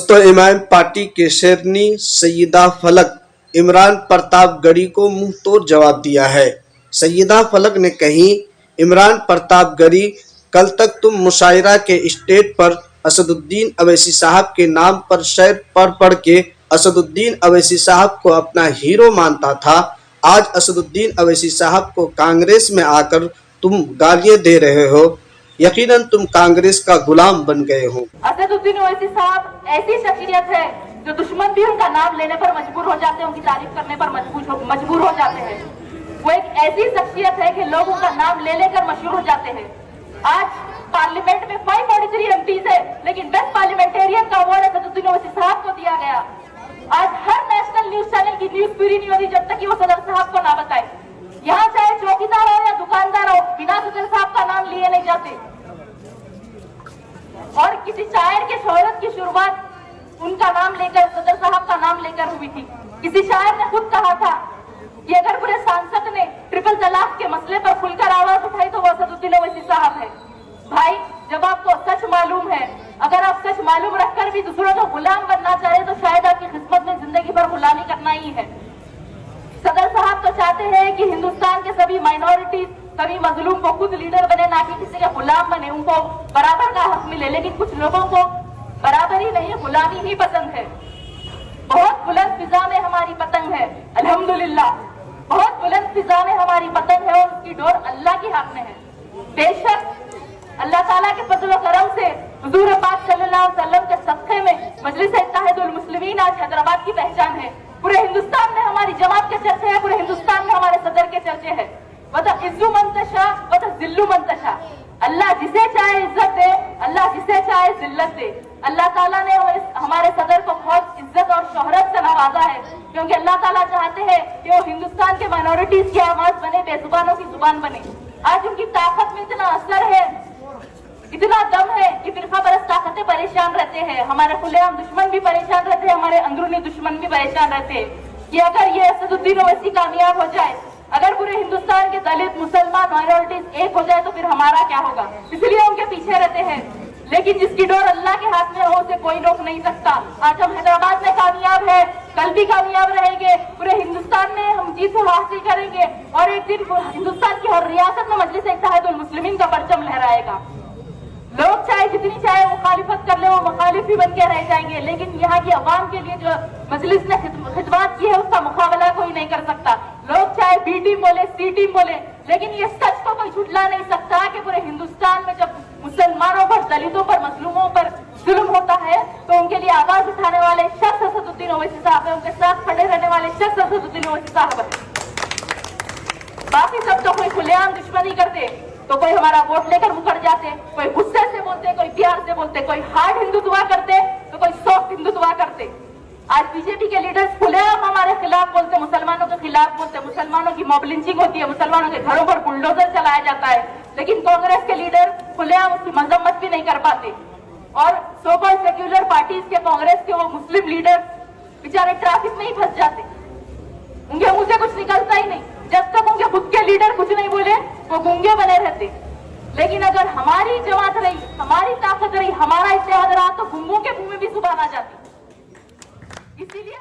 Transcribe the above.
तो इमाम पार्टी के शेरनी सैयदा फलक इमरान प्रतापगढ़ी को मुंह तोड़ जवाब दिया है। सैयदा फलक ने कही, इमरान प्रतापगढ़ी, कल तक तुम मुशायरा के स्टेज पर असदुद्दीन अवैसी साहब के नाम पर शेर पढ़ के असदुद्दीन अवैसी साहब को अपना हीरो मानता था। आज असदुद्दीन अवैसी साहब को कांग्रेस में आकर तुम गालियां दे रहे हो। यकीनन तुम कांग्रेस का गुलाम बन गए हो। असदुद्दीन ओवैसी साहब ऐसी शख्सियत है जो दुश्मन भी उनका नाम लेने पर मजबूर हो जाते हैं, उनकी तारीफ करने पर मजबूर हो जाते हैं। वो एक ऐसी शख्सियत है कि लोग उनका नाम ले लेकर मशहूर हो जाते हैं। आज पार्लियामेंट में 543 एमपीज है, लेकिन बेस्ट पार्लियामेंटेरियन का अवार्ड असदुद्दीन ओवैसी साहब को दिया गया। आज हर नेशनल न्यूज चैनल की न्यूज पूरी नहीं होती जब तक कि वो सदर साहब को ना बताए। यहाँ चाहे चौकीदार हो या दुकानदार हो, बिना सदर साहब का नाम लिए नहीं जाते। और किसी शायर के शोहरत की शुरुआत उनका नाम लेकर, सदर साहब का नाम लेकर हुई थी। किसी शायर ने खुद कहा था कि अगर पूरे सांसद ने ट्रिपल तलाक के मसले पर खुलकर आवाज उठाई तो वो असदुद्दीन ओवैसी साहब है। भाई, जब आपको सच मालूम है, अगर आप सच मालूम रखकर भी दूसरों को गुलाम बनना चाहे तो शायद आपकी किस्मत में जिंदगी भर गुलामी करना ही है। सदर साहब तो चाहते हैं कि हिंदुस्तान के सभी माइनॉरिटीज, सभी मजलूम को खुद लीडर बने, ना कि किसी का गुलाम बने, उनको बराबर का हक मिले। लेकिन कुछ लोगों को बराबरी नहीं, गुलामी ही पसंद है। बहुत बुलंद फिजा में हमारी पतंग है, अल्हम्दुलिल्लाह। बहुत बुलंद फिजा में हमारी पतंग है और उसकी डोर अल्लाह के हाथ में है। बेशक अल्लाह ताला के फजल और करम से हुजूर पाक सल्लल्लाहु अलैहि वसल्लम के सदक़े में मजलिस इत्तेहादुल मुस्लिमीन आज हैदराबाद की पहचान है। पूरे हिंदुस्तान में हमारी जमात के चर्चे हैं, पूरे हिंदुस्तान में हमारे सदर के चर्चे हैं। वह इज्जु मंतशा वह जिल्लु मंतशा। अल्लाह जिसे चाहे इज्जत दे, अल्लाह जिसे चाहे जिल्लत दे। अल्लाह ताला ने हमारे सदर को बहुत इज्जत और शोहरत से नवाजा है, क्योंकि अल्लाह ताला चाहते हैं कि वो हिंदुस्तान के माइनॉरिटीज की आवाज बने, बेजुबानों की जुबान बने। आज उनकी ताकत में इतना असर है, इतना दम है कि फिरका परस्त ताकतें परेशान रहते हैं, हमारे खुलेआम दुश्मन भी परेशान रहते हैं, हमारे अंदरूनी दुश्मन भी परेशान रहते हैं कि अगर ये असदुद्दीन ओवैसी कामयाब हो जाए, अगर पूरे हिंदुस्तान के दलित, मुसलमान, माइनॉरिटीज एक हो जाए तो फिर हमारा क्या होगा। इसलिए उनके पीछे रहते हैं। लेकिन जिसकी डोर अल्लाह के हाथ में हो उसे कोई रोक नहीं सकता। आज हम हैदराबाद में कामयाब है, कल भी कामयाब रहेंगे, पूरे हिंदुस्तान में हम जीत हासिल करेंगे और एक दिन हिंदुस्तान की हर रियासत में मजलिस इत्तेहादुल मुस्लिमीन का परचम लहराएगा। लोग चाहे जितनी चाहे मुखालिफत कर ले, वो मुखालिफ ही बन के रह जाएंगे, लेकिन यहाँ की अवाम के लिए जो मजलिस ने खिदमत की है उसका मुकाबला कोई नहीं कर सकता। लोग चाहे बी टीम बोले, सी टीम बोले, लेकिन ये सच को कोई झुठला नहीं सकता कि पूरे हिंदुस्तान में जब मुसलमानों पर, दलितों पर, मजलूमों पर जुल्म होता है तो उनके लिए आवाज उठाने वाले शख्स असदुद्दीन ओवैसी साहब है, उनके साथ खड़े रहने वाले शख्स असदुद्दीन ओवैसी साहब है। बाकी सब तो कोई खुलेआम दुश्मनी करते तो कोई हमारा वोट लेकर मुकर जाते, कोई गुस्से से बोलते, कोई प्यार से बोलते, कोई हार्ड हिंदुत्व करते तो कोई सॉफ्ट हिंदुत्व करते। आज बीजेपी के लीडर्स खुलेआम हमारे खिलाफ बोलते, मुसलमानों के खिलाफ बोलते, मुसलमानों की मॉब लिंचिंग होती है, मुसलमानों के घरों पर बुलडोजर चलाया जाता है, लेकिन कांग्रेस के लीडर खुलेआम उसकी मजम्मत भी नहीं कर पाते। और सो कॉल्ड सेक्युलर पार्टीज के, कांग्रेस के वो मुस्लिम लीडर बेचारे ट्रैफिक में ही फंस जाते, उनके मुंह से कुछ निकलता ही नहीं। जब तक उनके खुद के लीडर कुछ नहीं बोले वो गूंगे बने रहते। लेकिन अगर हमारी जमात रही, हमारी ताकत रही, हमारा इत्तेहाद रहा तो गूंगों के मुंह में भी जुबान आ जाती। इसीलिए